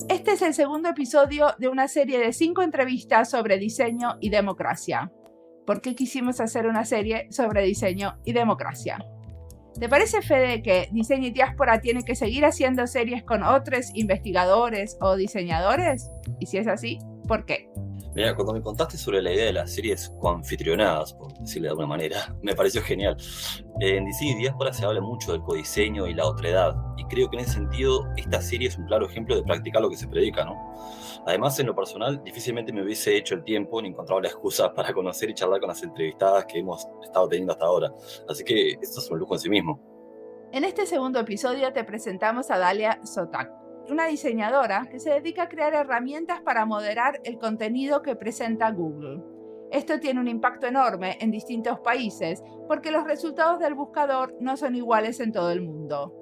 Este es el segundo episodio de una serie de 5 entrevistas sobre diseño y democracia. ¿Por qué quisimos hacer una serie sobre diseño y democracia? ¿Te parece, Fede, que Diseño y Diáspora tiene que seguir haciendo series con otros investigadores o diseñadores? Y si es así, ¿por qué? Mira, cuando me contaste sobre la idea de las series coanfitrionadas, por decirlo de alguna manera, me pareció genial. En Diseño y Diáspora se habla mucho del codiseño y la otredad, y creo que en ese sentido esta serie es un claro ejemplo de practicar lo que se predica, ¿no? Además, en lo personal, difícilmente me hubiese hecho el tiempo ni encontrado la excusa para conocer y charlar con las entrevistadas que hemos estado teniendo hasta ahora. Así que esto es un lujo en sí mismo. En este segundo episodio te presentamos a Dalia Sotak, una diseñadora que se dedica a crear herramientas para moderar el contenido que presenta Google. Esto tiene un impacto enorme en distintos países porque los resultados del buscador no son iguales en todo el mundo.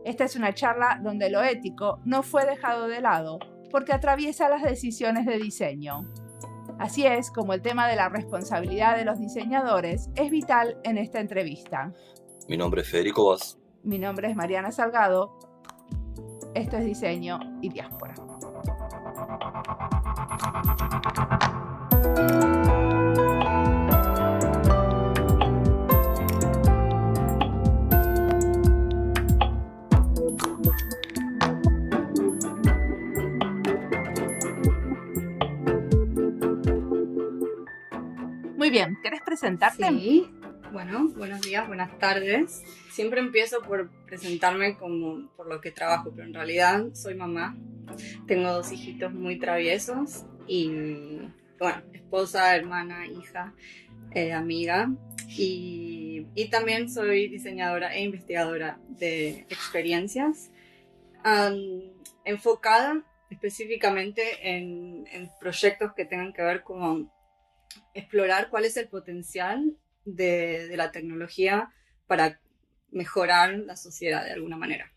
Esta es una charla donde lo ético no fue dejado de lado porque atraviesa las decisiones de diseño. Así es como el tema de la responsabilidad de los diseñadores es vital en esta entrevista. Mi nombre es Federico Vaz. Mi nombre es Mariana Salgado. Esto es Diseño y Diáspora. Muy bien, ¿querés presentarte? Sí, bueno, buenos días, buenas tardes. Siempre empiezo por presentarme como por lo que trabajo, pero en realidad soy mamá. Tengo 2 hijitos muy traviesos y, bueno, esposa, hermana, hija, amiga. Y también soy diseñadora e investigadora de experiencias, enfocada específicamente en proyectos que tengan que ver con explorar cuál es el potencial de la tecnología para mejorar la sociedad de alguna manera.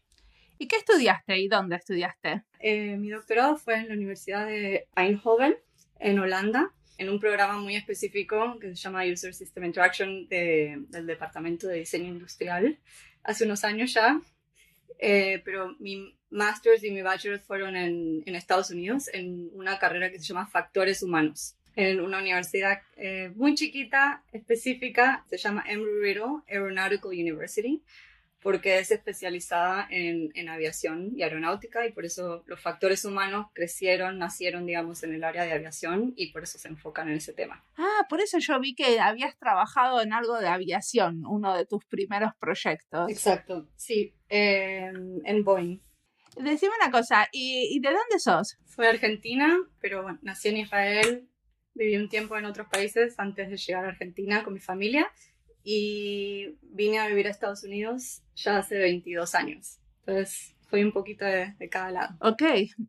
¿Y qué estudiaste y dónde estudiaste? Mi doctorado fue en la Universidad de Eindhoven, en Holanda, en un programa muy específico que se llama User System Interaction del Departamento de Diseño Industrial, hace unos años ya, pero mi master's y mi bachelor's fueron en Estados Unidos, en una carrera que se llama Factores Humanos, en una universidad muy chiquita, específica, se llama Embry-Riddle Aeronautical University, porque es especializada en aviación y aeronáutica, y por eso los factores humanos nacieron, digamos, en el área de aviación, y por eso se enfocan en ese tema. Ah, por eso yo vi que habías trabajado en algo de aviación, uno de tus primeros proyectos. Exacto, sí, en Boeing. Decime una cosa, ¿y de dónde sos? Soy argentina, pero bueno, nací en Israel, viví un tiempo en otros países antes de llegar a Argentina con mi familia y vine a vivir a Estados Unidos ya hace 22 años. Entonces, soy un poquito de cada lado. Ok,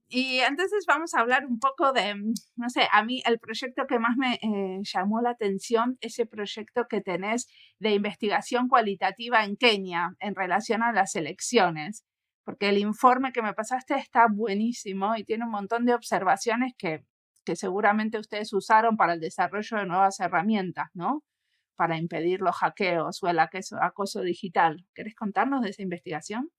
y entonces vamos a hablar un poco de, no sé, a mí el proyecto que más me llamó la atención, ese proyecto que tenés de investigación cualitativa en Kenia en relación a las elecciones, porque el informe que me pasaste está buenísimo y tiene un montón de observaciones que seguramente ustedes usaron para el desarrollo de nuevas herramientas, ¿no? Para impedir los hackeos o el acoso digital. ¿Querés contarnos de esa investigación?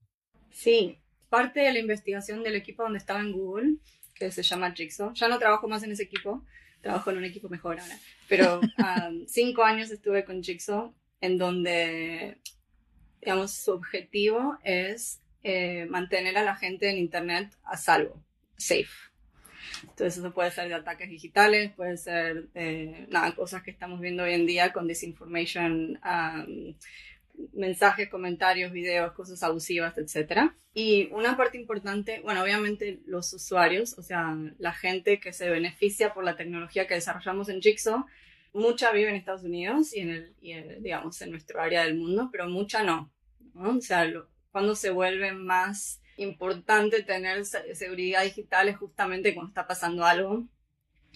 Sí, parte de la investigación del equipo donde estaba en Google, que se llama Jigsaw. Ya no trabajo más en ese equipo, trabajo en un equipo mejor ahora. Pero 5 años estuve con Jigsaw, en donde, digamos, su objetivo es mantener a la gente en Internet a salvo, safe. Entonces eso puede ser de ataques digitales, puede ser cosas que estamos viendo hoy en día con disinformation, mensajes, comentarios, videos, cosas abusivas, etc. Y una parte importante, bueno, obviamente los usuarios, o sea, la gente que se beneficia por la tecnología que desarrollamos en Jigsaw, mucha vive en Estados Unidos digamos, en nuestro área del mundo, pero mucha no, ¿no? O sea, cuando se vuelve más importante tener seguridad digital es justamente cuando está pasando algo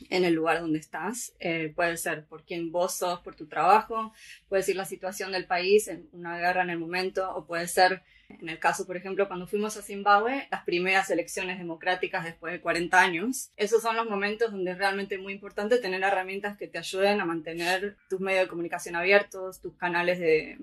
en el lugar donde estás. Puede ser por quién vos sos, por tu trabajo, puede ser la situación del país, en una guerra en el momento, o puede ser, en el caso, por ejemplo, cuando fuimos a Zimbabue, las primeras elecciones democráticas después de 40 años. Esos son los momentos donde es realmente muy importante tener herramientas que te ayuden a mantener tus medios de comunicación abiertos, tus canales de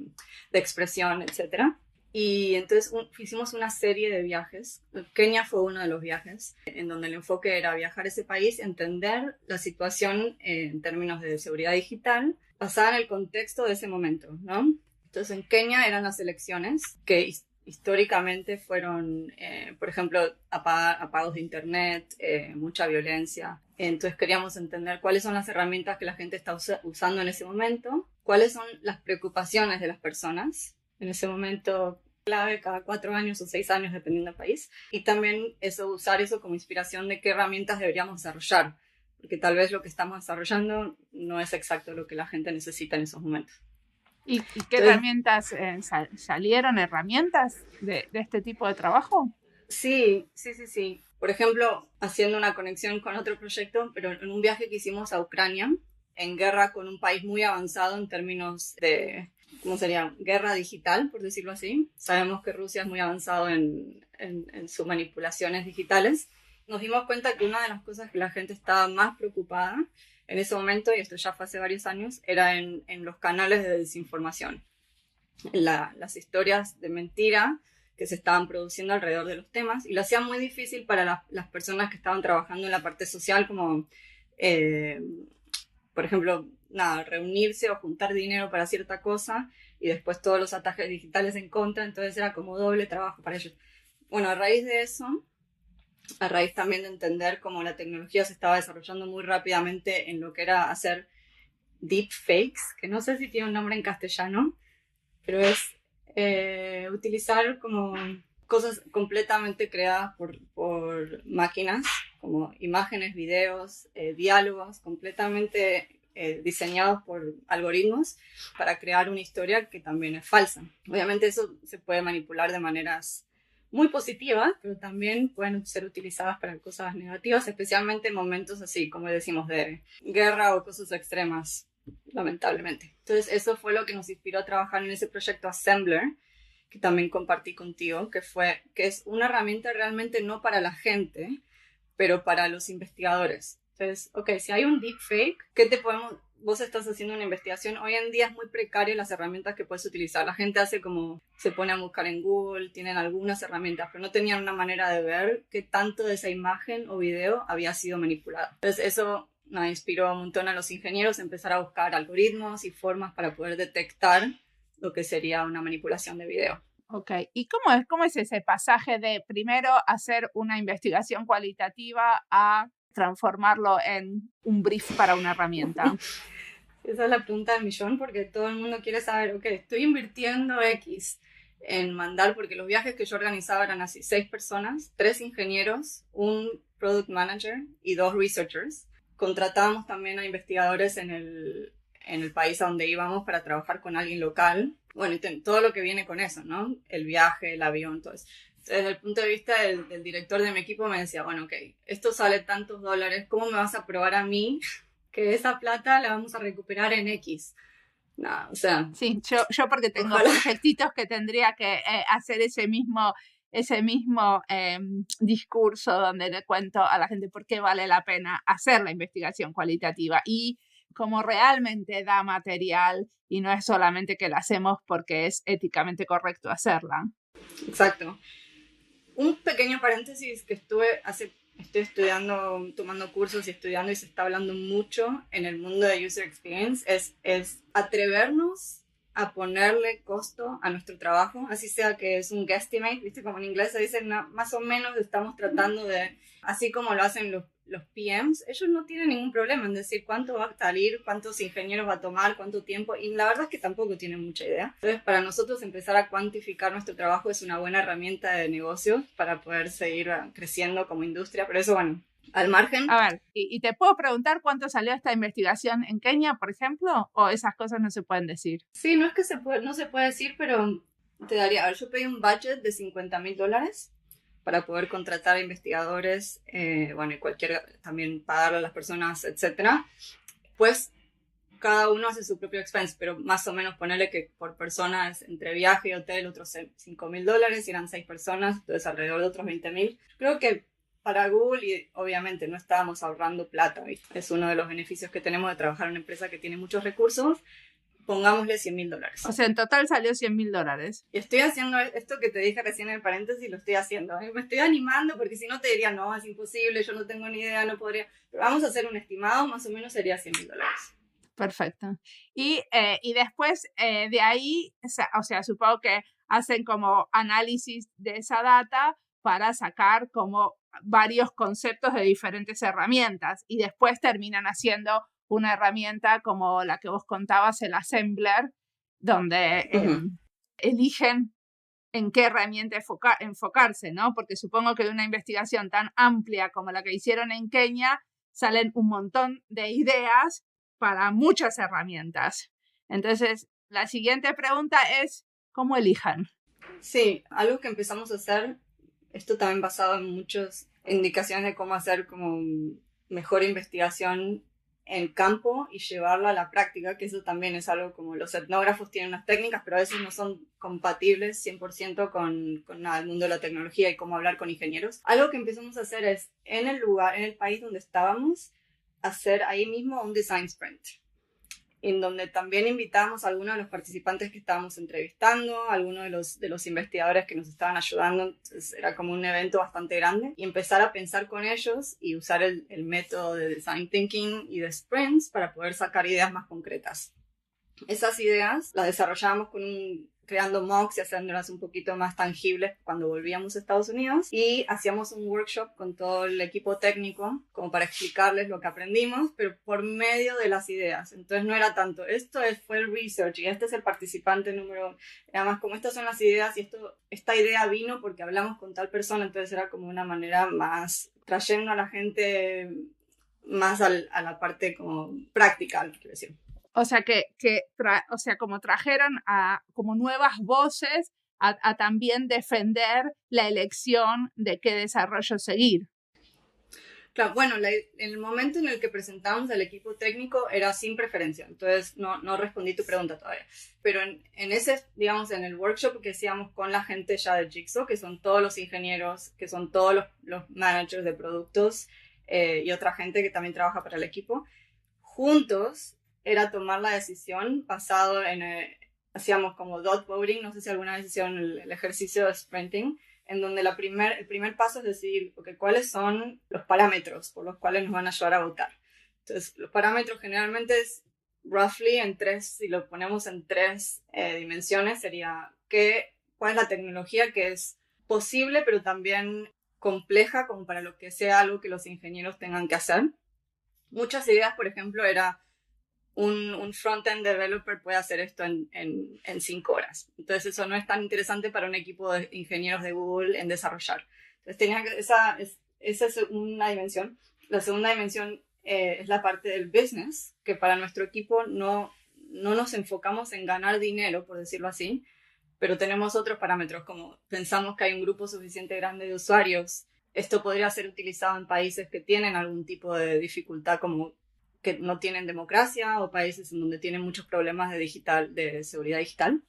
expresión, etc. Y entonces hicimos una serie de viajes. Kenia fue uno de los viajes, en donde el enfoque era viajar a ese país, entender la situación en términos de seguridad digital, basada en el contexto de ese momento, ¿no? Entonces en Kenia eran las elecciones, que históricamente fueron, por ejemplo, apagos de internet, mucha violencia. Entonces queríamos entender cuáles son las herramientas que la gente está usando en ese momento, cuáles son las preocupaciones de las personas en ese momento clave cada 4 años o 6 años, dependiendo del país. Y también usar eso como inspiración de qué herramientas deberíamos desarrollar, porque tal vez lo que estamos desarrollando no es exacto lo que la gente necesita en esos momentos. ¿Y qué herramientas salieron? ¿Herramientas de este tipo de trabajo? Sí. Por ejemplo, haciendo una conexión con otro proyecto, pero en un viaje que hicimos a Ucrania, en guerra con un país muy avanzado en términos de, ¿cómo sería? Guerra digital, por decirlo así. Sabemos que Rusia es muy avanzado en sus manipulaciones digitales. Nos dimos cuenta que una de las cosas que la gente estaba más preocupada en ese momento, y esto ya fue hace varios años, era en los canales de desinformación. Las historias de mentira que se estaban produciendo alrededor de los temas, y lo hacía muy difícil para las personas que estaban trabajando en la parte social, como, por ejemplo, reunirse o juntar dinero para cierta cosa, y después todos los ataques digitales en contra, entonces era como doble trabajo para ellos. Bueno, a raíz de eso, a raíz también de entender cómo la tecnología se estaba desarrollando muy rápidamente en lo que era hacer deepfakes, que no sé si tiene un nombre en castellano, pero es utilizar como cosas completamente creadas por máquinas, como imágenes, videos, diálogos completamente diseñados por algoritmos para crear una historia que también es falsa. Obviamente eso se puede manipular de maneras muy positivas, pero también pueden ser utilizadas para cosas negativas, especialmente en momentos así, como decimos, de guerra o cosas extremas, lamentablemente. Entonces eso fue lo que nos inspiró a trabajar en ese proyecto Assembler, que también compartí contigo, que es una herramienta realmente no para la gente, pero para los investigadores. Entonces, si hay un deepfake, vos estás haciendo una investigación, hoy en día es muy precario las herramientas que puedes utilizar. La gente se pone a buscar en Google, tienen algunas herramientas, pero no tenían una manera de ver qué tanto de esa imagen o video había sido manipulado. Entonces eso inspiró un montón a los ingenieros a empezar a buscar algoritmos y formas para poder detectar lo que sería una manipulación de video. Ok, ¿y cómo es ese pasaje de primero hacer una investigación cualitativa a transformarlo en un brief para una herramienta? Esa es la pregunta del millón, porque todo el mundo quiere saber, estoy invirtiendo X en mandar, porque los viajes que yo organizaba eran así, 6 personas, 3 ingenieros, un product manager y 2 researchers. Contratábamos también a investigadores en el país a donde íbamos para trabajar con alguien local. Bueno, y todo lo que viene con eso, ¿no? El viaje, el avión, todo eso. Desde el punto de vista del director de mi equipo me decía, bueno, esto sale tantos dólares, ¿cómo me vas a probar a mí que esa plata la vamos a recuperar en X? No, o sea... Sí, yo porque tengo proyectitos que tendría que hacer ese mismo discurso donde le cuento a la gente por qué vale la pena hacer la investigación cualitativa y cómo realmente da material y no es solamente que la hacemos porque es éticamente correcto hacerla. Exacto. Un pequeño paréntesis que estoy estudiando, tomando cursos y estudiando, y se está hablando mucho en el mundo de user experience, es atrevernos a ponerle costo a nuestro trabajo, así sea que es un guesstimate, ¿viste? Como en inglés se dice, más o menos estamos tratando de, así como lo hacen los PMs, ellos no tienen ningún problema en decir cuánto va a salir, cuántos ingenieros va a tomar, cuánto tiempo, y la verdad es que tampoco tienen mucha idea. Entonces, para nosotros empezar a cuantificar nuestro trabajo es una buena herramienta de negocio para poder seguir creciendo como industria, pero eso, bueno, al margen. A ver, ¿y te puedo preguntar cuánto salió esta investigación en Kenia, por ejemplo? ¿O esas cosas no se pueden decir? Sí, no es que no se puede decir, pero te daría, a ver, yo pedí un budget de $50,000 para poder contratar a investigadores, bueno, y también pagarle a las personas, etcétera. Pues cada uno hace su propio expense, pero más o menos ponerle que por persona es entre viaje y hotel otros $5,000, y eran 6 personas, entonces alrededor de otros 20,000. Creo que para Google, y obviamente no estábamos ahorrando plata, ¿viste? Es uno de los beneficios que tenemos de trabajar en una empresa que tiene muchos recursos. pongámosle $100.000. O sea, en total salió $100.000. Y estoy haciendo esto que te dije recién en el paréntesis, lo estoy haciendo. Me estoy animando porque si no te diría, no, es imposible, yo no tengo ni idea, no podría. Pero vamos a hacer un estimado, más o menos sería $100.000. Perfecto. Y después de ahí, o sea, supongo que hacen como análisis de esa data para sacar como varios conceptos de diferentes herramientas y después terminan haciendo una herramienta como la que vos contabas, el Assembler, donde eligen en qué herramienta enfocarse, ¿no? Porque supongo que de una investigación tan amplia como la que hicieron en Kenia salen un montón de ideas para muchas herramientas. Entonces, la siguiente pregunta es, ¿cómo elijan? Sí, algo que empezamos a hacer, esto también basado en muchas indicaciones de cómo hacer como mejor investigación en campo y llevarla a la práctica, que eso también es algo como los etnógrafos tienen unas técnicas, pero a veces no son compatibles 100% con el mundo de la tecnología y cómo hablar con ingenieros. Algo que empezamos a hacer es, en el país donde estábamos, hacer ahí mismo un design sprint, en donde también invitamos a algunos de los participantes que estábamos entrevistando, a algunos de los investigadores que nos estaban ayudando. Entonces era como un evento bastante grande y empezar a pensar con ellos y usar el método de design thinking y de sprints para poder sacar ideas más concretas. Esas ideas las desarrollábamos creando mocks y haciéndolas un poquito más tangibles cuando volvíamos a Estados Unidos, y hacíamos un workshop con todo el equipo técnico como para explicarles lo que aprendimos, pero por medio de las ideas. Entonces no era tanto, fue el research y este es el participante número, era más como estas son las ideas y esta idea vino porque hablamos con tal persona. Entonces era como una manera más trayendo a la gente más a la parte como práctica, quiero decir. O sea, como trajeron a como nuevas voces a también defender la elección de qué desarrollo seguir. Claro, bueno, en el momento en el que presentamos al equipo técnico era sin preferencia, entonces no respondí tu pregunta todavía. Pero en ese, digamos, en el workshop que hacíamos con la gente ya de Jigsaw, que son todos los ingenieros, que son todos los managers de productos y otra gente que también trabaja para el equipo, juntos era tomar la decisión basado en, hacíamos como dot voting, no sé si alguna vez hicieron el ejercicio de sprinting, en donde el primer paso es decidir cuáles son los parámetros por los cuales nos van a ayudar a votar. Entonces, los parámetros generalmente es roughly en 3, si lo ponemos en 3 dimensiones, sería cuál es la tecnología que es posible, pero también compleja, como para lo que sea algo que los ingenieros tengan que hacer. Muchas ideas, por ejemplo, era un front-end developer puede hacer esto en 5 horas. Entonces eso no es tan interesante para un equipo de ingenieros de Google en desarrollar. Entonces esa es una dimensión. La segunda dimensión es la parte del business, que para nuestro equipo no nos enfocamos en ganar dinero, por decirlo así, pero tenemos otros parámetros, como pensamos que hay un grupo suficiente grande de usuarios. Esto podría ser utilizado en países que tienen algún tipo de dificultad, como que no tienen democracia, o países en donde tienen muchos problemas de seguridad digital.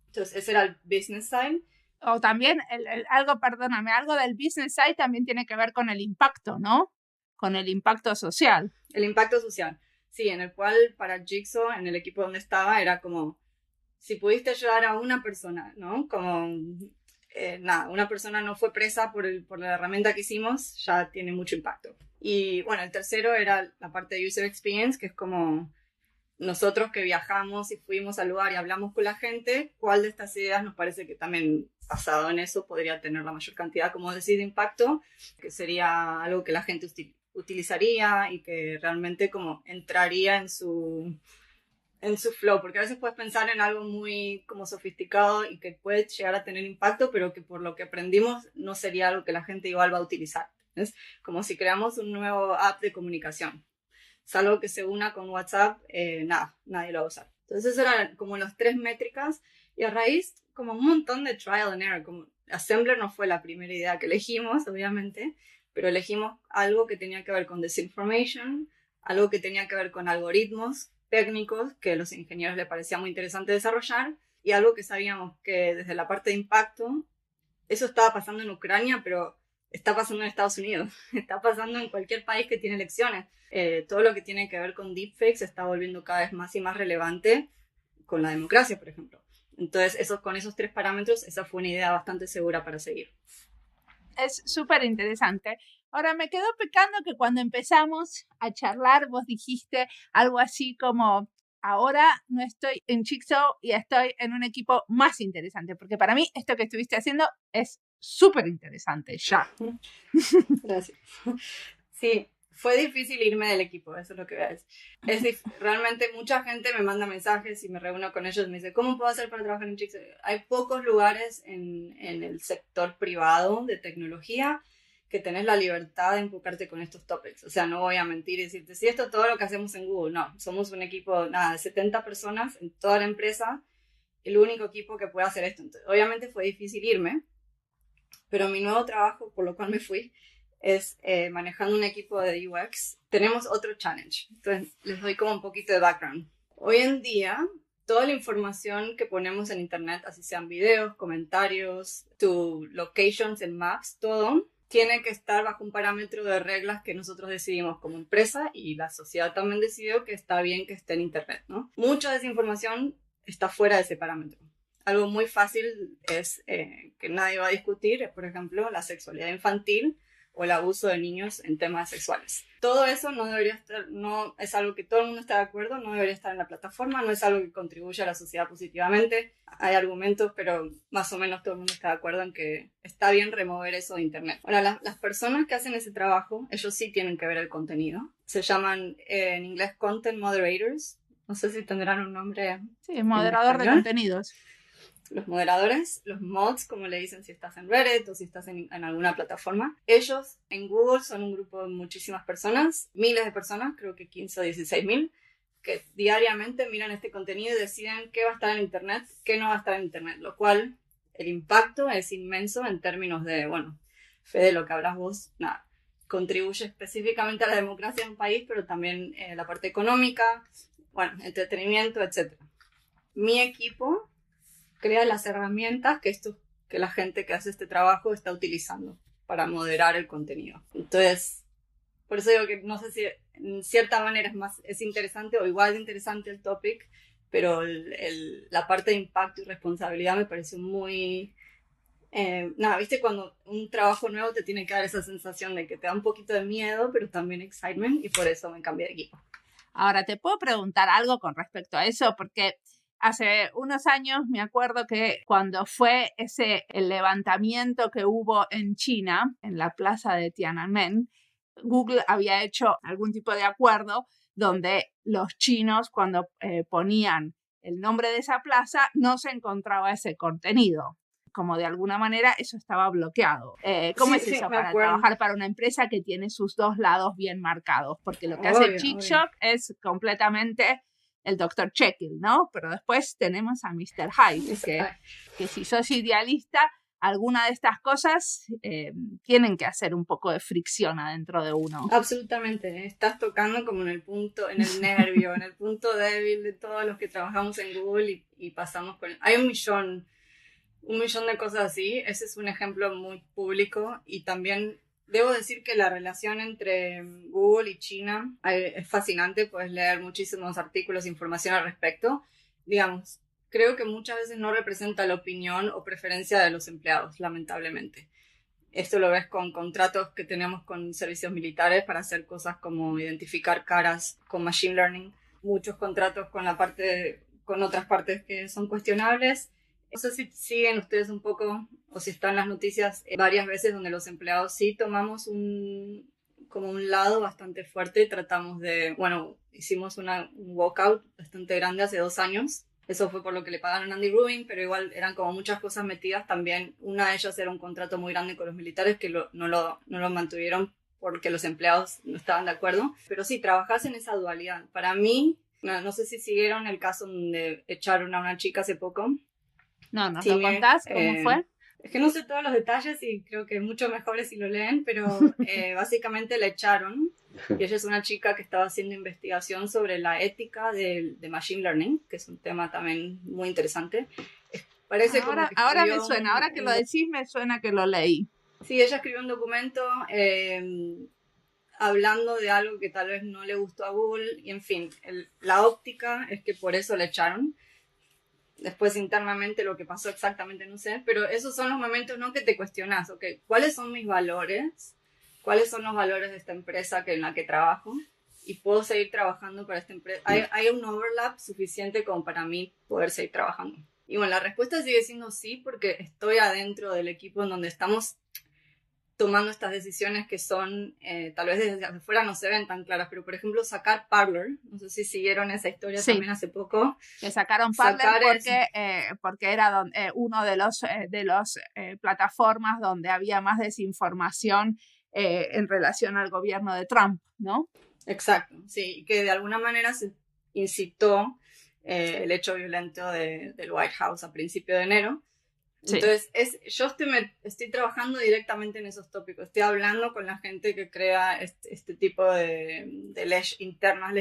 Entonces ese era el business side. O también algo del business side también tiene que ver con el impacto, ¿no? Con el impacto social. El impacto social, sí, en el cual para Jigsaw, en el equipo donde estaba, era como, si pudiste ayudar a una persona, ¿no? Como, una persona no fue presa por la herramienta que hicimos, ya tiene mucho impacto. Y bueno, el tercero era la parte de user experience, que es como nosotros que viajamos y fuimos al lugar y hablamos con la gente, cuál de estas ideas nos parece que también basado en eso podría tener la mayor cantidad, como decir, de impacto, que sería algo que la gente utilizaría y que realmente como entraría en su flow, porque a veces puedes pensar en algo muy como sofisticado y que puede llegar a tener impacto, pero que por lo que aprendimos no sería algo que la gente igual va a utilizar. Es como si creamos un nuevo app de comunicación. Es algo que se una con WhatsApp, nadie lo va a usar. Entonces, eso eran como las 3 métricas, y a raíz como un montón de trial and error. Como Assembler no fue la primera idea que elegimos, obviamente, pero elegimos algo que tenía que ver con disinformation, algo que tenía que ver con algoritmos técnicos que a los ingenieros les parecía muy interesante desarrollar, y algo que sabíamos que desde la parte de impacto, eso estaba pasando en Ucrania, pero está pasando en Estados Unidos, está pasando en cualquier país que tiene elecciones. Todo lo que tiene que ver con deepfakes se está volviendo cada vez más y más relevante, con la democracia, por ejemplo. Entonces, con esos 3 parámetros, esa fue una idea bastante segura para seguir. Es súper interesante. Ahora, me quedó picando que cuando empezamos a charlar, vos dijiste algo así como, ahora no estoy en Jigsaw y estoy en un equipo más interesante, porque para mí esto que estuviste haciendo es súper interesante ya. Gracias. Sí, fue difícil irme del equipo, eso es lo que voy a decir. Realmente mucha gente me manda mensajes y me reúno con ellos y me dice, ¿cómo puedo hacer para trabajar en Jigsaw? Hay pocos lugares en el sector privado de tecnología que tenés la libertad de enfocarte con estos topics. O sea, no voy a mentir y decirte, si esto es todo lo que hacemos en Google. No, somos un equipo de 70 personas en toda la empresa, el único equipo que puede hacer esto. Entonces, obviamente fue difícil irme, pero mi nuevo trabajo, por lo cual me fui, es manejando un equipo de UX. Tenemos otro challenge. Entonces, les doy como un poquito de background. Hoy en día, toda la información que ponemos en internet, así sean videos, comentarios, tu locations en Maps, todo, tiene que estar bajo un parámetro de reglas que nosotros decidimos como empresa y la sociedad también decidió que está bien que esté en internet, ¿no? Mucha de esa información está fuera de ese parámetro. Algo muy fácil es que nadie va a discutir, por ejemplo, la sexualidad infantil o el abuso de niños en temas sexuales. Todo eso no debería estar, no es algo que todo el mundo está de acuerdo, no debería estar en la plataforma, no es algo que contribuya a la sociedad positivamente. Hay argumentos, pero más o menos todo el mundo está de acuerdo en que está bien remover eso de internet. Ahora, las personas que hacen ese trabajo, ellos sí tienen que ver el contenido. Se llaman en inglés content moderators. No sé si tendrán un nombre. Sí, moderador de contenidos. Los moderadores, los mods, como le dicen si estás en Reddit o si estás en alguna plataforma. Ellos en Google son un grupo de muchísimas personas, miles de personas, creo que 15 o 16 mil, que diariamente miran este contenido y deciden qué va a estar en internet, qué no va a estar en internet, lo cual el impacto es inmenso en términos de, bueno, Fede, lo que hablas vos, nada, contribuye específicamente a la democracia en un país, pero también la parte económica, bueno, entretenimiento, etc. Mi equipo crea las herramientas que la gente que hace este trabajo está utilizando para moderar el contenido. Entonces, por eso digo que no sé si en cierta manera es interesante o igual de interesante el topic, pero la parte de impacto y responsabilidad me pareció muy... ¿viste? Cuando un trabajo nuevo te tiene que dar esa sensación de que te da un poquito de miedo, pero también excitement, y por eso me cambié de equipo. Ahora, ¿te puedo preguntar algo con respecto a eso? Porque hace unos años me acuerdo que cuando fue el levantamiento que hubo en China, en la plaza de Tiananmen, Google había hecho algún tipo de acuerdo donde los chinos, cuando ponían el nombre de esa plaza, no se encontraba ese contenido. Como de alguna manera eso estaba bloqueado. ¿Cómo es eso para trabajar para una empresa que tiene sus dos lados bien marcados? Porque lo que hace Chick-Shock es completamente el Dr. Jekyll, ¿no? Pero después tenemos a Mr. Hyde, que si sos idealista, alguna de estas cosas tienen que hacer un poco de fricción adentro de uno. Absolutamente, estás tocando como en el punto, en el nervio, en el punto débil de todos los que trabajamos en Google y pasamos con... Hay un millón de cosas así. Ese es un ejemplo muy público y también debo decir que la relación entre Google y China es fascinante. Puedes leer muchísimos artículos e información al respecto. Digamos, creo que muchas veces no representa la opinión o preferencia de los empleados, lamentablemente. Esto lo ves con contratos que tenemos con servicios militares para hacer cosas como identificar caras con machine learning. Muchos contratos con otras partes que son cuestionables. No sé si siguen ustedes un poco o si están las noticias varias veces donde los empleados sí tomamos como un lado bastante fuerte y tratamos de, bueno, hicimos un walkout bastante grande hace 2 años. Eso fue por lo que le pagaron a Andy Rubin, pero igual eran como muchas cosas metidas también. Una de ellas era un contrato muy grande con los militares que no lo mantuvieron porque los empleados no estaban de acuerdo. Pero sí, trabajás en esa dualidad. Para mí, no sé si siguieron el caso donde echaron a una chica hace poco. No, ¿nos lo contás? ¿Cómo fue? Es que no sé todos los detalles y creo que es mucho mejor si lo leen, pero básicamente la echaron y ella es una chica que estaba haciendo investigación sobre la ética de Machine Learning, que es un tema también muy interesante. Parece ahora me suena, ahora que lo decís me suena que lo leí. Sí, ella escribió un documento hablando de algo que tal vez no le gustó a Google y en fin, la óptica es que por eso la echaron. Después internamente lo que pasó exactamente no sé, pero esos son los momentos, ¿no?, que te cuestionas, ok, ¿cuáles son mis valores? ¿Cuáles son los valores de esta empresa en la que trabajo? Y puedo seguir trabajando para esta empresa. Hay un overlap suficiente como para mí poder seguir trabajando. Y bueno, la respuesta sigue siendo sí, porque estoy adentro del equipo en donde estamos tomando estas decisiones que son, tal vez desde afuera no se ven tan claras, pero por ejemplo sacar Parler, no sé si siguieron esa historia Sí. también hace poco. Que sacaron Parler porque era uno de los plataformas donde había más desinformación en relación al gobierno de Trump, ¿no? Exacto, sí, que de alguna manera se incitó el hecho violento del White House a principio de enero. Sí. Entonces, yo estoy trabajando directamente en esos tópicos. Estoy hablando con la gente que crea este tipo de leyes internas.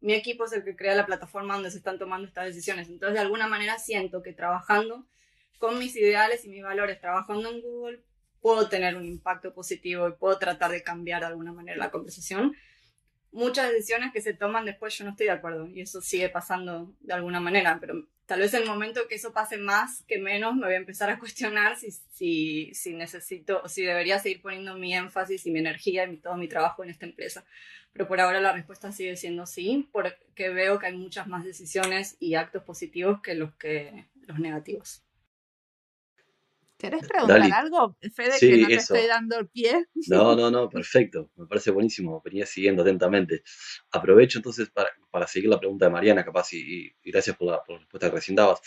Mi equipo es el que crea la plataforma donde se están tomando estas decisiones. Entonces, de alguna manera siento que trabajando con mis ideales y mis valores, trabajando en Google, puedo tener un impacto positivo y puedo tratar de cambiar de alguna manera la conversación. Muchas decisiones que se toman después yo no estoy de acuerdo y eso sigue pasando de alguna manera, pero tal vez en el momento que eso pase más que menos me voy a empezar a cuestionar si necesito o si debería seguir poniendo mi énfasis y mi energía y todo mi trabajo en esta empresa. Pero por ahora la respuesta sigue siendo sí, porque veo que hay muchas más decisiones y actos positivos que los negativos. ¿Querés preguntar Dali. algo, Fede, Sí, que no te eso. estoy dando el pie? No, perfecto. Me parece buenísimo. Venía siguiendo atentamente. Aprovecho entonces para seguir la pregunta de Mariana, capaz, y gracias por la respuesta que recién dabas.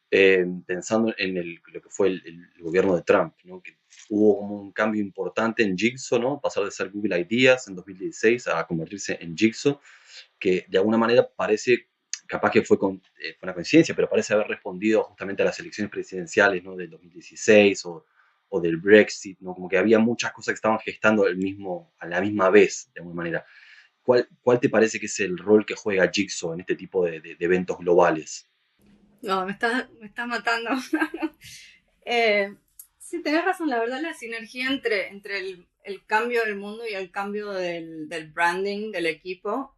Pensando en lo que fue el gobierno de Trump, ¿no? Que hubo como un cambio importante en Jigsaw, ¿no? Pasar de ser Google Ideas en 2016 a convertirse en Jigsaw, que de alguna manera parece, capaz que fue una coincidencia, pero parece haber respondido justamente a las elecciones presidenciales, ¿no? Del 2016 o del Brexit, ¿no? Como que había muchas cosas que estaban gestando a la misma vez, de alguna manera. ¿Cuál te parece que es el rol que juega Jigsaw en este tipo de eventos globales? No, me está matando. Sí, tenés razón, la verdad la sinergia entre el cambio del mundo y el cambio del branding del equipo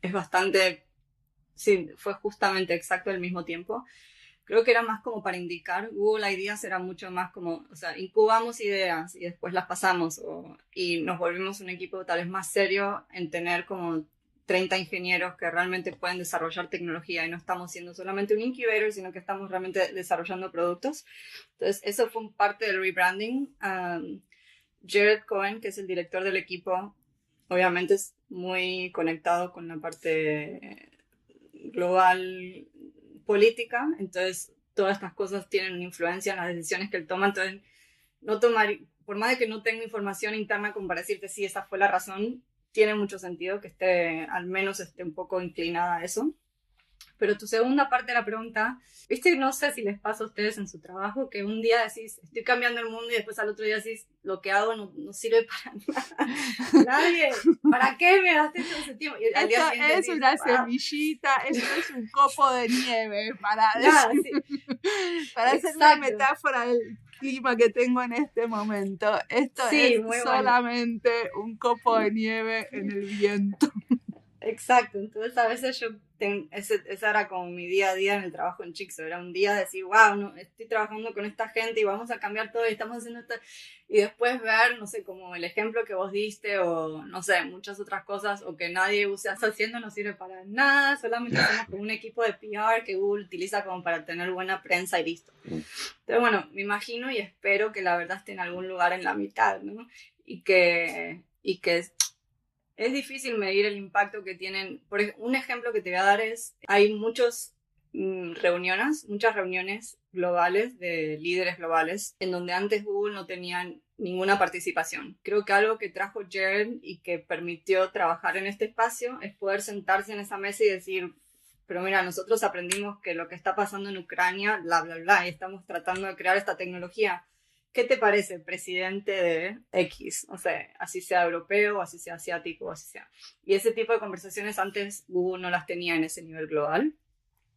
es bastante, sí, fue justamente exacto al mismo tiempo. Creo que era más como para indicar, Google Ideas era mucho más como, o sea, incubamos ideas y después las pasamos y nos volvimos un equipo tal vez más serio en tener como 30 ingenieros que realmente pueden desarrollar tecnología y no estamos siendo solamente un incubator, sino que estamos realmente desarrollando productos. Entonces, eso fue parte del rebranding. Jared Cohen, que es el director del equipo, obviamente es muy conectado con la parte global política, entonces todas estas cosas tienen una influencia en las decisiones que él toma, entonces por más de que no tenga información interna como para decirte si esa fue la razón, tiene mucho sentido que al menos esté un poco inclinada a eso. Pero tu segunda parte de la pregunta, viste, no sé si les pasa a ustedes en su trabajo, que un día decís, estoy cambiando el mundo y después al otro día decís, lo que hago no sirve para nada. Nadie, ¿para qué me gasté todo ese tiempo? Y al día siguiente Es decís, una semillita, esto es un copo de nieve, para hacer una metáfora del clima que tengo en este momento. Esto es solamente un copo de nieve en el viento. Exacto, entonces a veces esa era como mi día a día en el trabajo en Jigsaw, era un día de decir, wow, no, estoy trabajando con esta gente y vamos a cambiar todo y estamos haciendo esto, y después ver, no sé, como el ejemplo que vos diste o, no sé, muchas otras cosas o que nadie está haciendo no sirve para nada, solamente somos como un equipo de PR que Google utiliza como para tener buena prensa y listo. Entonces, bueno, me imagino y espero que la verdad esté en algún lugar en la mitad, ¿no? Y que es difícil medir el impacto que tienen. Un ejemplo que te voy a dar es, hay muchas reuniones globales de líderes globales en donde antes Google no tenían ninguna participación. Creo que algo que trajo Jared y que permitió trabajar en este espacio es poder sentarse en esa mesa y decir, pero mira, nosotros aprendimos que lo que está pasando en Ucrania, bla, bla, bla, y estamos tratando de crear esta tecnología. ¿Qué te parece, presidente de X? O sea, así sea europeo, así sea asiático, así sea. Y ese tipo de conversaciones antes Google no las tenía en ese nivel global.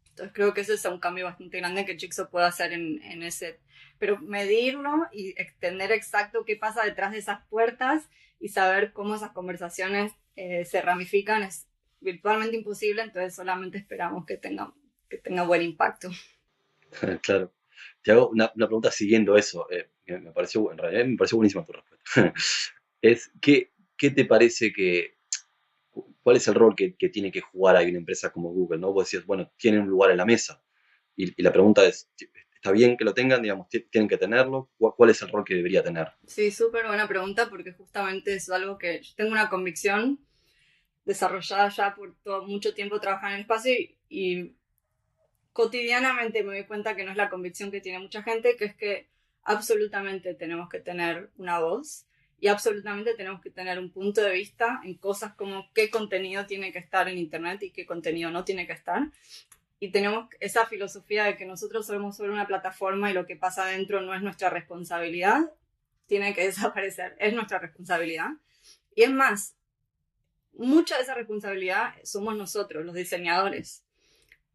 Entonces creo que ese es un cambio bastante grande que Jigsaw puede hacer en ese. Pero medirlo y entender exacto qué pasa detrás de esas puertas y saber cómo esas conversaciones se ramifican es virtualmente imposible. Entonces solamente esperamos que que tenga buen impacto. Claro. Te hago una pregunta siguiendo eso. Me pareció, en realidad me pareció buenísima tu respuesta. ¿Qué te parece cuál es el rol que tiene que jugar ahí una empresa como Google, ¿no? Vos decías, bueno, tienen un lugar en la mesa. Y la pregunta es, ¿está bien que lo tengan? Digamos, ¿tienen que tenerlo? ¿Cuál es el rol que debería tener? Sí, súper buena pregunta, porque justamente es algo que yo tengo una convicción desarrollada ya por mucho tiempo trabajando en el espacio y cotidianamente me doy cuenta que no es la convicción que tiene mucha gente, que es que absolutamente tenemos que tener una voz y absolutamente tenemos que tener un punto de vista en cosas como qué contenido tiene que estar en Internet y qué contenido no tiene que estar. Y tenemos esa filosofía de que nosotros somos sobre una plataforma y lo que pasa adentro no es nuestra responsabilidad, tiene que desaparecer, es nuestra responsabilidad. Y es más, mucha de esa responsabilidad somos nosotros, los diseñadores,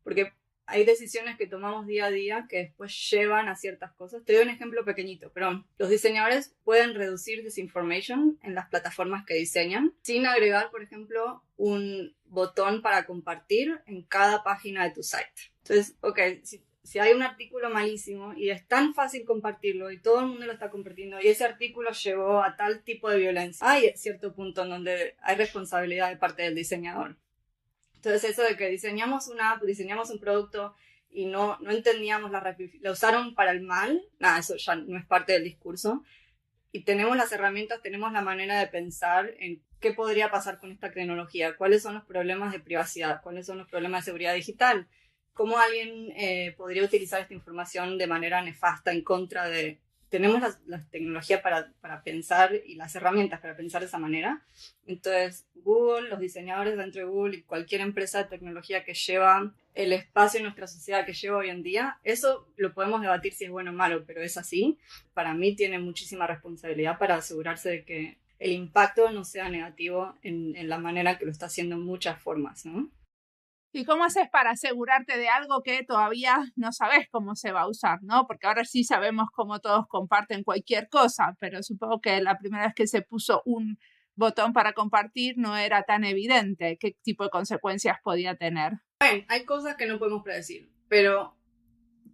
porque hay decisiones que tomamos día a día que después llevan a ciertas cosas. Te doy un ejemplo pequeñito, pero los diseñadores pueden reducir disinformation en las plataformas que diseñan sin agregar, por ejemplo, un botón para compartir en cada página de tu site. Entonces, ok, si hay un artículo malísimo y es tan fácil compartirlo y todo el mundo lo está compartiendo y ese artículo llevó a tal tipo de violencia, hay cierto punto en donde hay responsabilidad de parte del diseñador. Entonces eso de que diseñamos una app, diseñamos un producto y no entendíamos, la usaron para el mal, nada, eso ya no es parte del discurso. Y tenemos las herramientas, tenemos la manera de pensar en qué podría pasar con esta tecnología, cuáles son los problemas de privacidad, cuáles son los problemas de seguridad digital, cómo alguien podría utilizar esta información de manera nefasta en contra de... Tenemos la tecnología para pensar y las herramientas para pensar de esa manera. Entonces, Google, los diseñadores dentro de Google y cualquier empresa de tecnología que lleva el espacio en nuestra sociedad que lleva hoy en día, eso lo podemos debatir si es bueno o malo, pero es así. Para mí tiene muchísima responsabilidad para asegurarse de que el impacto no sea negativo en la manera que lo está haciendo en muchas formas, ¿no? ¿Y cómo haces para asegurarte de algo que todavía no sabes cómo se va a usar, ¿no? Porque ahora sí sabemos cómo todos comparten cualquier cosa, pero supongo que la primera vez que se puso un botón para compartir no era tan evidente qué tipo de consecuencias podía tener. Bueno, hay cosas que no podemos predecir, pero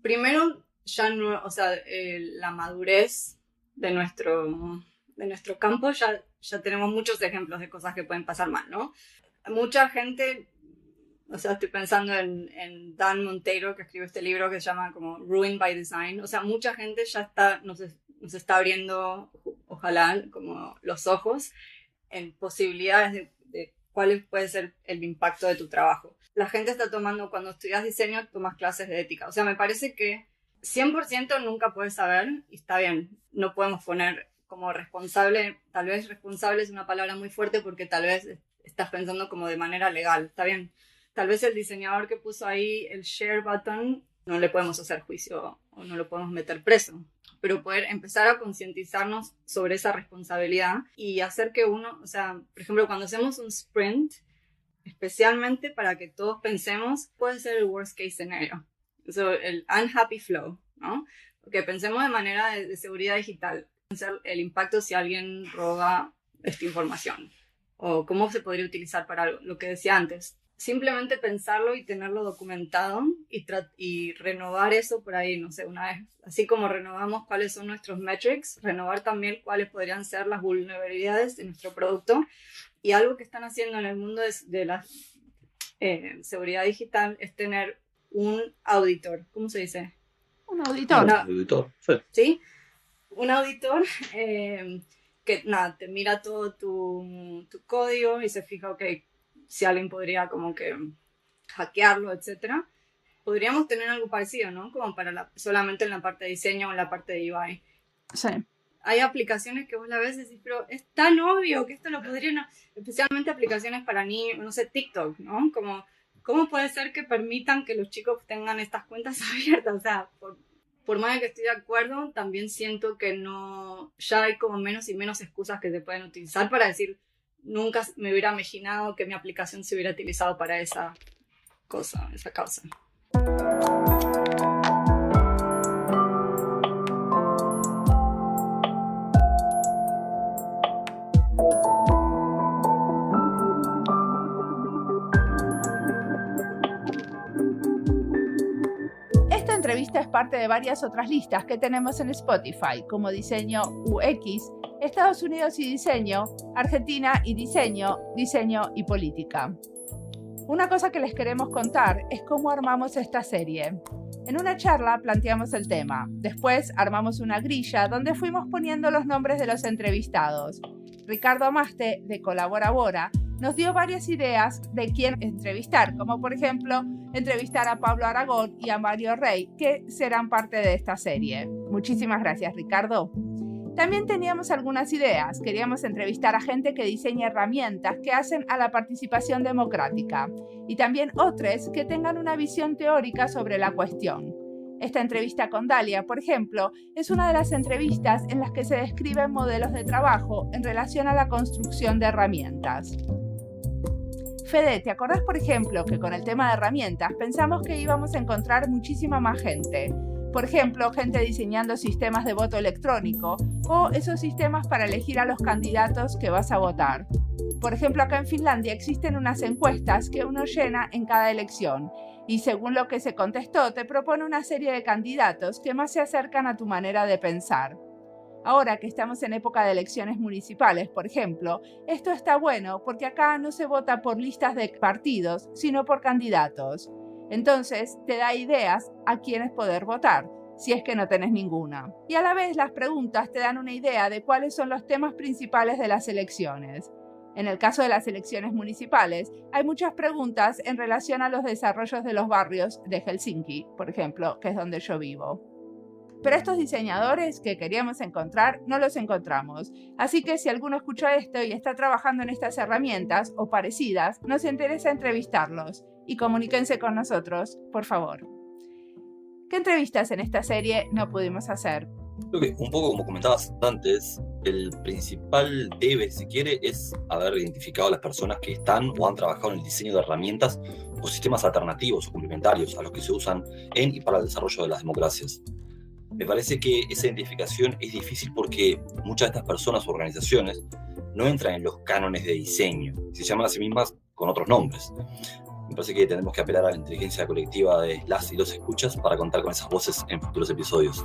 primero ya no, o sea, la madurez de nuestro campo ya tenemos muchos ejemplos de cosas que pueden pasar mal, ¿no? Mucha gente... O sea, estoy pensando en Dan Monteiro, que escribe este libro que se llama como Ruined by Design. O sea, mucha gente ya nos está abriendo, ojalá, como los ojos en posibilidades de cuál puede ser el impacto de tu trabajo. La gente está tomando, cuando estudias diseño, tomas clases de ética. O sea, me parece que 100% nunca puedes saber, y está bien, no podemos poner como responsable, tal vez responsable es una palabra muy fuerte porque tal vez estás pensando como de manera legal, está bien. Tal vez el diseñador que puso ahí el share button no le podemos hacer juicio o no lo podemos meter preso, pero poder empezar a concientizarnos sobre esa responsabilidad y hacer que uno, o sea, por ejemplo, cuando hacemos un sprint, especialmente para que todos pensemos, puede ser el worst case scenario, el unhappy flow, ¿no? Porque pensemos de manera de seguridad digital, el impacto si alguien roba esta información o cómo se podría utilizar para algo, lo que decía antes. Simplemente pensarlo y tenerlo documentado y renovar eso por ahí, no sé, una vez. Así como renovamos cuáles son nuestros metrics, renovar también cuáles podrían ser las vulnerabilidades de nuestro producto. Y algo que están haciendo en el mundo de la seguridad digital es tener un auditor. ¿Cómo se dice? Un auditor. Un auditor, sí. ¿Sí? Un auditor que nada, te mira todo tu código y se fija, ok, si alguien podría como que hackearlo, etcétera. Podríamos tener algo parecido, ¿no? Como para solamente en la parte de diseño o en la parte de UI. Sí. Hay aplicaciones que vos la ves y decís, pero es tan obvio que esto lo podrían... Especialmente aplicaciones para niños, no sé, TikTok, ¿no? Como, ¿cómo puede ser que permitan que los chicos tengan estas cuentas abiertas? O sea, por más de que estoy de acuerdo, también siento que ya hay como menos y menos excusas que se pueden utilizar para decir, nunca me hubiera imaginado que mi aplicación se hubiera utilizado para esa cosa, esa causa. entrevista es parte de varias otras listas que tenemos en Spotify, como Diseño UX, Estados Unidos y Diseño, Argentina y Diseño, Diseño y Política. Una cosa que les queremos contar es cómo armamos esta serie. En una charla planteamos el tema, después armamos una grilla donde fuimos poniendo los nombres de los entrevistados. Ricardo Amaste, de Colaborabora, nos dio varias ideas de quién entrevistar, como por ejemplo entrevistar a Pablo Aragón y a Mario Rey, que serán parte de esta serie. Muchísimas gracias, Ricardo. También teníamos algunas ideas. Queríamos entrevistar a gente que diseña herramientas que hacen a la participación democrática y también otros que tengan una visión teórica sobre la cuestión. Esta entrevista con Dalia, por ejemplo, es una de las entrevistas en las que se describen modelos de trabajo en relación a la construcción de herramientas. Fede, ¿te acordás, por ejemplo, que con el tema de herramientas pensamos que íbamos a encontrar muchísima más gente? Por ejemplo, gente diseñando sistemas de voto electrónico o esos sistemas para elegir a los candidatos que vas a votar. Por ejemplo, acá en Finlandia existen unas encuestas que uno llena en cada elección y según lo que se contestó te propone una serie de candidatos que más se acercan a tu manera de pensar. Ahora que estamos en época de elecciones municipales, por ejemplo, esto está bueno porque acá no se vota por listas de partidos, sino por candidatos. Entonces, te da ideas a quiénes poder votar, si es que no tenés ninguna. Y a la vez, las preguntas te dan una idea de cuáles son los temas principales de las elecciones. En el caso de las elecciones municipales, hay muchas preguntas en relación a los desarrollos de los barrios de Helsinki, por ejemplo, que es donde yo vivo. Pero estos diseñadores que queríamos encontrar, no los encontramos. Así que si alguno escuchó esto y está trabajando en estas herramientas o parecidas, nos interesa entrevistarlos. Y comuníquense con nosotros, por favor. ¿Qué entrevistas en esta serie no pudimos hacer? Creo que un poco como comentabas antes, el principal debe, si quiere, es haber identificado a las personas que están o han trabajado en el diseño de herramientas o sistemas alternativos o complementarios a los que se usan en y para el desarrollo de las democracias. Me parece que esa identificación es difícil porque muchas de estas personas o organizaciones no entran en los cánones de diseño, se llaman a sí mismas con otros nombres. Me parece que tenemos que apelar a la inteligencia colectiva de las y los escuchas para contar con esas voces en futuros episodios.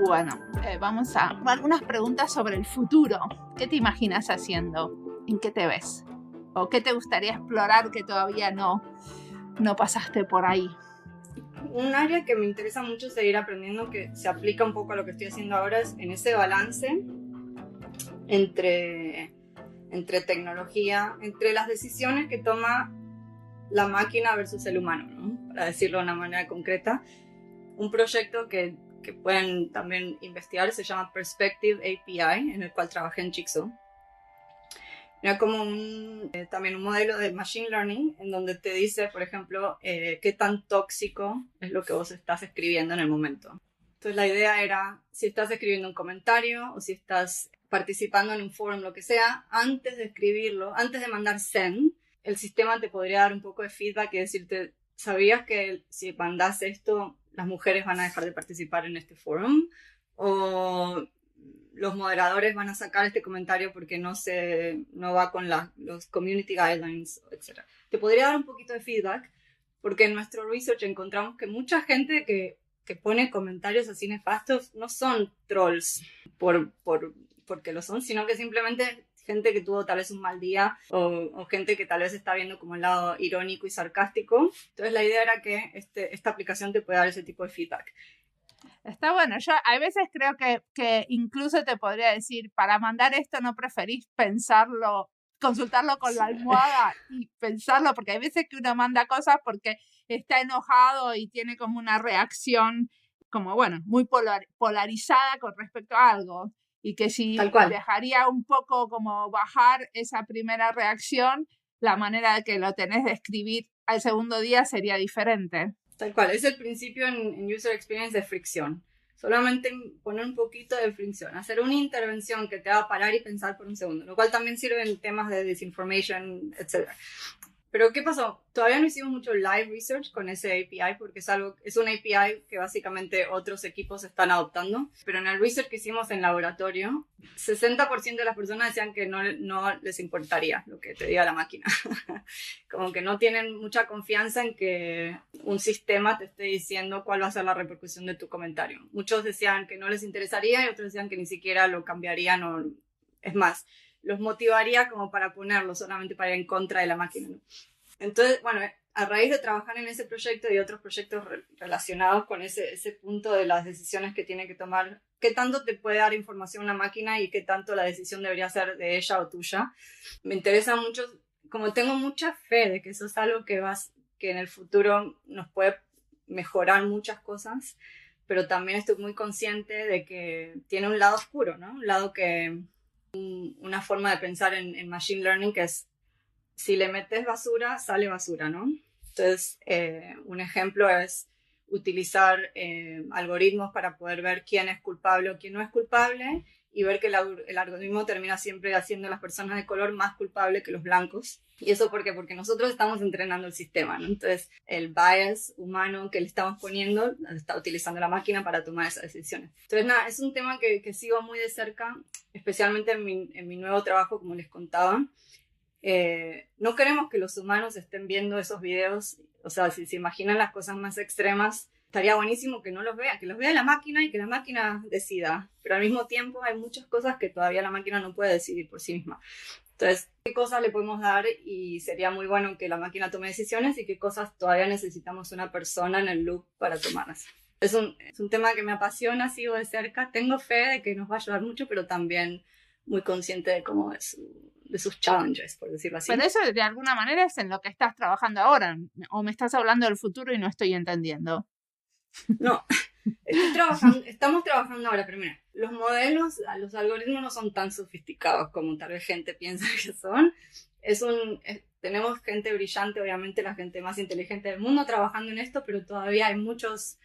Bueno, vamos a algunas preguntas sobre el futuro. ¿Qué te imaginas haciendo? ¿En qué te ves? ¿O qué te gustaría explorar que todavía no pasaste por ahí? Un área que me interesa mucho seguir aprendiendo, que se aplica un poco a lo que estoy haciendo ahora, es en ese balance entre tecnología, entre las decisiones que toma la máquina versus el humano, ¿no? Para decirlo de una manera concreta. Un proyecto que pueden también investigar se llama Perspective API, en el cual trabajé en Jigsaw. Era como también un modelo de Machine Learning en donde te dice, por ejemplo, qué tan tóxico es lo que vos estás escribiendo en el momento. Entonces la idea era, si estás escribiendo un comentario o si estás participando en un foro, lo que sea, antes de escribirlo, antes de mandar send, el sistema te podría dar un poco de feedback y decirte, ¿sabías que si mandas esto, las mujeres van a dejar de participar en este forum? O los moderadores van a sacar este comentario porque no va con los community guidelines, etc. Te podría dar un poquito de feedback porque en nuestro research encontramos que mucha gente que pone comentarios así nefastos no son trolls porque lo son, sino que simplemente gente que tuvo tal vez un mal día o gente que tal vez está viendo como el lado irónico y sarcástico. Entonces la idea era que esta aplicación te puede dar ese tipo de feedback. Está bueno, yo a veces creo que incluso te podría decir, para mandar esto no preferís pensarlo, consultarlo con la almohada y pensarlo, porque hay veces que uno manda cosas porque está enojado y tiene como una reacción como, bueno, muy polarizada con respecto a algo, y que si dejaría un poco como bajar esa primera reacción, la manera de que lo tenés de escribir al segundo día sería diferente. Tal cual, es el principio en User Experience de fricción. Solamente poner un poquito de fricción, hacer una intervención que te haga parar y pensar por un segundo, lo cual también sirve en temas de disinformation, etc. Pero ¿qué pasó? Todavía no hicimos mucho live research con ese API porque es una API que básicamente otros equipos están adoptando. Pero en el research que hicimos en laboratorio, 60% de las personas decían que no les importaría lo que te diga la máquina. Como que no tienen mucha confianza en que un sistema te esté diciendo cuál va a ser la repercusión de tu comentario. Muchos decían que no les interesaría y otros decían que ni siquiera lo cambiarían o, es más, los motivaría como para ponerlo solamente para ir en contra de la máquina, ¿no? Entonces, bueno, a raíz de trabajar en ese proyecto y otros proyectos relacionados con ese punto de las decisiones que tiene que tomar, qué tanto te puede dar información una máquina y qué tanto la decisión debería ser de ella o tuya, me interesa mucho, como tengo mucha fe de que eso es algo que en el futuro nos puede mejorar muchas cosas, pero también estoy muy consciente de que tiene un lado oscuro, ¿no? Un lado que una forma de pensar en machine learning que es si le metes basura, sale basura, ¿no? Entonces, un ejemplo es utilizar algoritmos para poder ver quién es culpable o quién no es culpable y ver que el algoritmo termina siempre haciendo a las personas de color más culpables que los blancos. ¿Y eso por qué? Porque nosotros estamos entrenando el sistema, ¿no? Entonces, el bias humano que le estamos poniendo está utilizando la máquina para tomar esas decisiones. Entonces, nada, es un tema que sigo muy de cerca, especialmente en mi nuevo trabajo, como les contaba. No queremos que los humanos estén viendo esos videos, o sea, si se imaginan las cosas más extremas, estaría buenísimo que no los vea, que los vea la máquina y que la máquina decida, pero al mismo tiempo hay muchas cosas que todavía la máquina no puede decidir por sí misma. Entonces, ¿qué cosas le podemos dar? Y sería muy bueno que la máquina tome decisiones y qué cosas todavía necesitamos una persona en el loop para tomarlas. Es un tema que me apasiona, sigo de cerca, tengo fe de que nos va a ayudar mucho, pero también muy consciente de cómo es de sus challenges, por decirlo así. Pero eso de alguna manera es en lo que estás trabajando ahora, o me estás hablando del futuro y no estoy entendiendo. No, estamos trabajando ahora, primero. Los modelos, los algoritmos no son tan sofisticados como tal vez gente piensa que son. Tenemos gente brillante, obviamente la gente más inteligente del mundo trabajando en esto, pero todavía hay muchas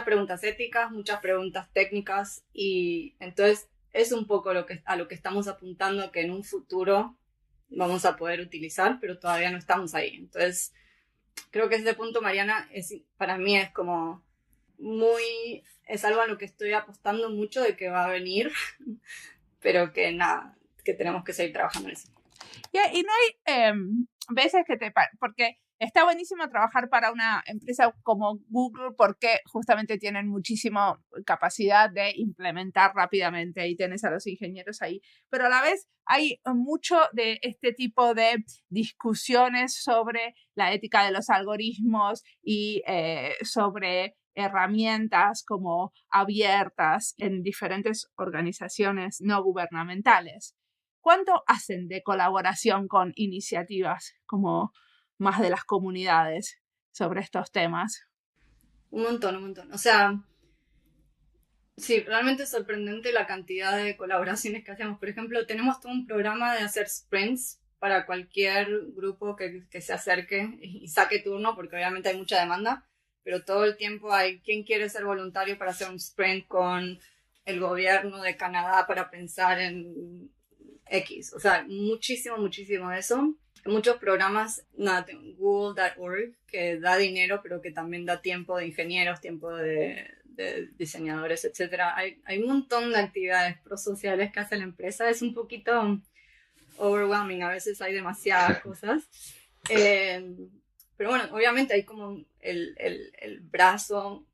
preguntas éticas, muchas preguntas técnicas y entonces es un poco a lo que estamos apuntando que en un futuro vamos a poder utilizar, pero todavía no estamos ahí. Entonces, creo que ese punto, Mariana, para mí es como es algo a lo que estoy apostando mucho de que va a venir, pero que nada, que tenemos que seguir trabajando en eso. Y no hay veces que porque está buenísimo trabajar para una empresa como Google porque justamente tienen muchísima capacidad de implementar rápidamente y tienes a los ingenieros ahí. Pero a la vez hay mucho de este tipo de discusiones sobre la ética de los algoritmos y sobre herramientas como abiertas en diferentes organizaciones no gubernamentales. ¿Cuánto hacen de colaboración con iniciativas como más de las comunidades sobre estos temas? Un montón. O sea, sí, realmente es sorprendente la cantidad de colaboraciones que hacemos. Por ejemplo, tenemos todo un programa de hacer sprints para cualquier grupo que se acerque y saque turno, porque obviamente hay mucha demanda, pero todo el tiempo hay quien quiere ser voluntario para hacer un sprint con el gobierno de Canadá para pensar en X. O sea, muchísimo de eso. Muchos programas, Google.org, que da dinero, pero que también da tiempo de ingenieros, tiempo de diseñadores, etc. Hay un montón de actividades prosociales que hace la empresa. Es un poquito overwhelming, a veces hay demasiadas cosas. Pero bueno, obviamente hay como el brazo,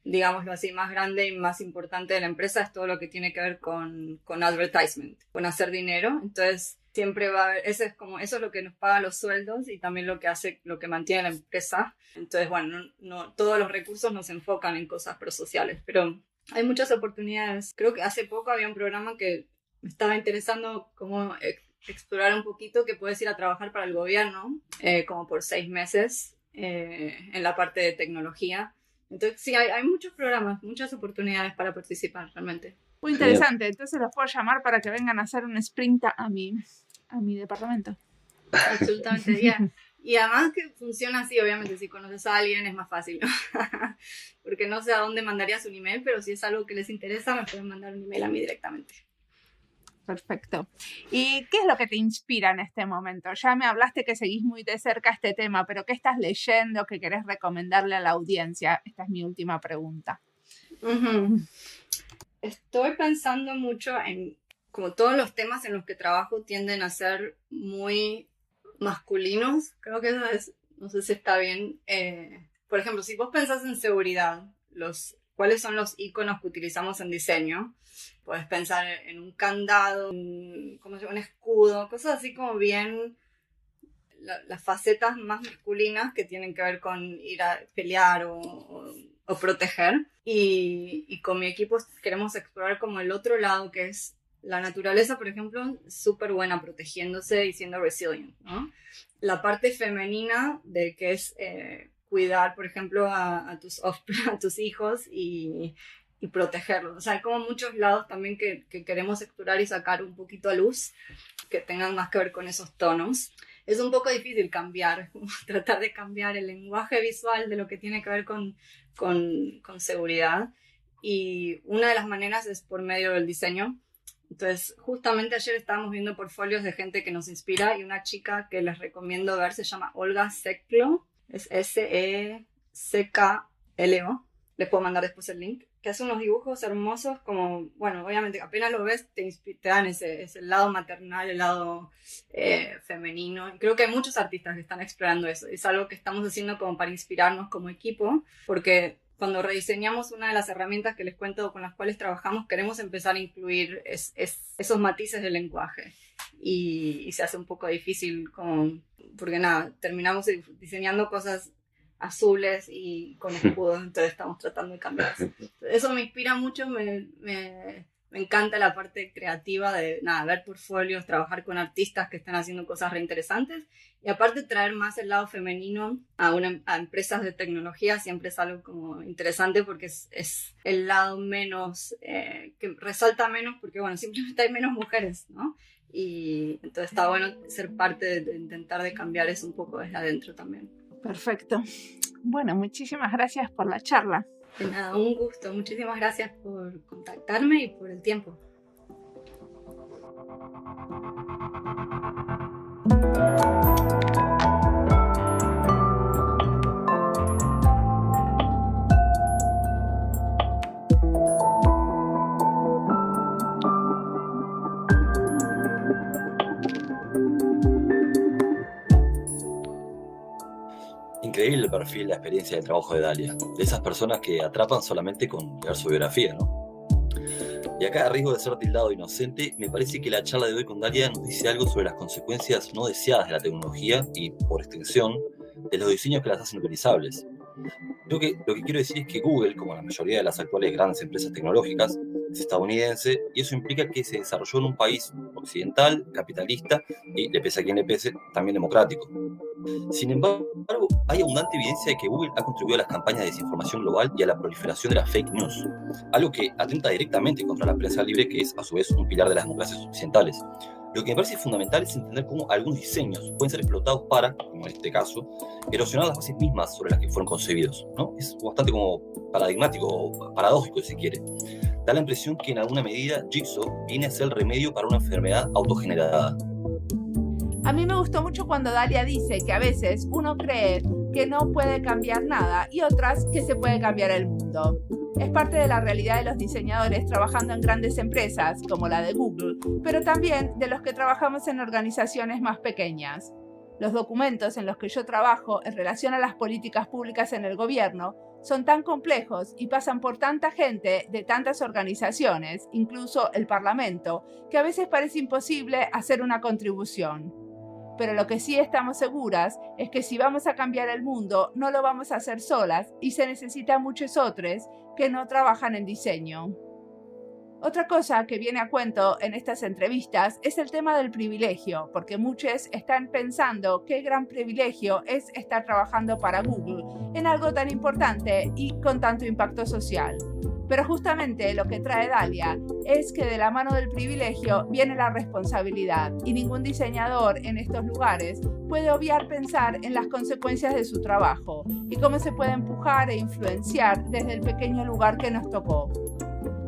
digámoslo así, más grande y más importante de la empresa es todo lo que tiene que ver con advertisement, con hacer dinero. Entonces, siempre va a haber, eso es lo que nos paga los sueldos y también lo que mantiene la empresa. Entonces, bueno, no todos los recursos nos enfocan en cosas prosociales, pero hay muchas oportunidades. Creo que hace poco había un programa que me estaba interesando como explorar un poquito, que puedes ir a trabajar para el gobierno como por 6 meses en la parte de tecnología. Entonces, sí, hay muchos programas, muchas oportunidades para participar realmente. Muy interesante. Entonces los puedo llamar para que vengan a hacer un sprint a mi departamento. Absolutamente bien. Y además que funciona así, obviamente, si conoces a alguien es más fácil, ¿no? Porque no sé a dónde mandarías un email, pero si es algo que les interesa, me pueden mandar un email a mí directamente. Perfecto. ¿Y qué es lo que te inspira en este momento? Ya me hablaste que seguís muy de cerca este tema, pero ¿qué estás leyendo que querés recomendarle a la audiencia? Esta es mi última pregunta. Estoy pensando mucho en, como todos los temas en los que trabajo tienden a ser muy masculinos. Creo que eso es, no sé si está bien. Por ejemplo, si vos pensás en seguridad, ¿cuáles son los iconos que utilizamos en diseño? Puedes pensar en un candado, un escudo, cosas así como bien las facetas más masculinas que tienen que ver con ir a pelear o proteger. Y con mi equipo queremos explorar como el otro lado, que es la naturaleza, por ejemplo, súper buena protegiéndose y siendo resilient, ¿no? La parte femenina de que es cuidar, por ejemplo, a tus hijos y protegerlos. O sea, hay como muchos lados también que queremos explorar y sacar un poquito a luz, que tengan más que ver con esos tonos. Es un poco difícil cambiar, tratar de cambiar el lenguaje visual de lo que tiene que ver con seguridad. Y una de las maneras es por medio del diseño. Entonces, justamente ayer estábamos viendo portfolios de gente que nos inspira y una chica que les recomiendo ver se llama Olga Seklo, es S-E-C-K-L-O. Les puedo mandar después el link, que hace unos dibujos hermosos como, bueno, obviamente apenas lo ves te dan ese lado maternal, el lado femenino. Y creo que hay muchos artistas que están explorando eso. Es algo que estamos haciendo como para inspirarnos como equipo, porque cuando rediseñamos una de las herramientas que les cuento con las cuales trabajamos, queremos empezar a incluir esos matices del lenguaje. Y se hace un poco difícil porque nada, terminamos diseñando cosas azules y con escudos, entonces estamos tratando de cambiar eso. Eso me inspira mucho, me encanta la parte creativa de ver portfolios, trabajar con artistas que están haciendo cosas reinteresantes y aparte traer más el lado femenino a empresas de tecnología siempre es algo como interesante porque es el lado menos, que resalta menos porque bueno, simplemente hay menos mujeres, ¿no? Y entonces está bueno ser parte de intentar de cambiar eso un poco desde adentro también. Perfecto. Bueno, muchísimas gracias por la charla. De nada, un gusto. Muchísimas gracias por contactarme y por el tiempo. Increíble el perfil, la experiencia del trabajo de Dalia, de esas personas que atrapan solamente con leer su biografía, ¿no? Y acá, a riesgo de ser tildado de inocente, me parece que la charla de hoy con Dalia nos dice algo sobre las consecuencias no deseadas de la tecnología y, por extensión, de los diseños que las hacen utilizables. Creo que lo que quiero decir es que Google, como la mayoría de las actuales grandes empresas tecnológicas, es estadounidense y eso implica que se desarrolló en un país occidental, capitalista y, le pese a quien le pese, también democrático. Sin embargo, hay abundante evidencia de que Google ha contribuido a las campañas de desinformación global y a la proliferación de las fake news, algo que atenta directamente contra la prensa libre, que es a su vez un pilar de las democracias occidentales. Lo que me parece fundamental es entender cómo algunos diseños pueden ser explotados para, como en este caso, erosionar las bases mismas sobre las que fueron concebidos, ¿no? Es bastante como paradigmático o paradójico, si se quiere. Da la impresión que en alguna medida Jigsaw viene a ser el remedio para una enfermedad autogenerada. A mí me gustó mucho cuando Dalia dice que a veces uno cree que no puede cambiar nada y otras que se puede cambiar el mundo. Es parte de la realidad de los diseñadores trabajando en grandes empresas como la de Google, pero también de los que trabajamos en organizaciones más pequeñas. Los documentos en los que yo trabajo en relación a las políticas públicas en el gobierno son tan complejos y pasan por tanta gente de tantas organizaciones, incluso el Parlamento, que a veces parece imposible hacer una contribución. Pero lo que sí estamos seguras es que si vamos a cambiar el mundo, no lo vamos a hacer solas y se necesitan muchos otros que no trabajan en diseño. Otra cosa que viene a cuento en estas entrevistas es el tema del privilegio, porque muchos están pensando qué gran privilegio es estar trabajando para Google en algo tan importante y con tanto impacto social. Pero justamente lo que trae Dalia es que de la mano del privilegio viene la responsabilidad y ningún diseñador en estos lugares puede obviar pensar en las consecuencias de su trabajo y cómo se puede empujar e influenciar desde el pequeño lugar que nos tocó.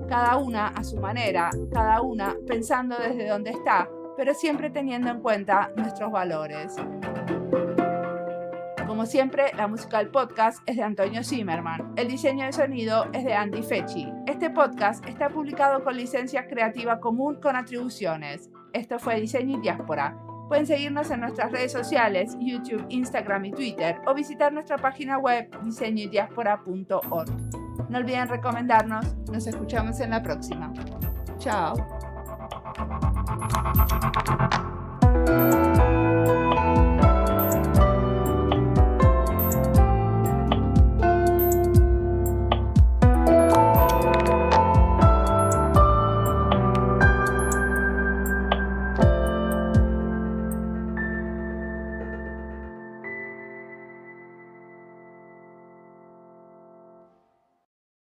cada una a su manera, cada una pensando desde donde está, pero siempre teniendo en cuenta nuestros valores. Como siempre, la música del podcast es de Antonio Zimmerman. El diseño de sonido es de Andy Fechi. Este podcast está publicado con licencia creativa común con atribuciones. Esto fue Diseño y Diáspora. Pueden seguirnos en nuestras redes sociales, YouTube, Instagram y Twitter, o visitar nuestra página web diseñoydiaspora.org. No olviden recomendarnos. Nos escuchamos en la próxima. Chao.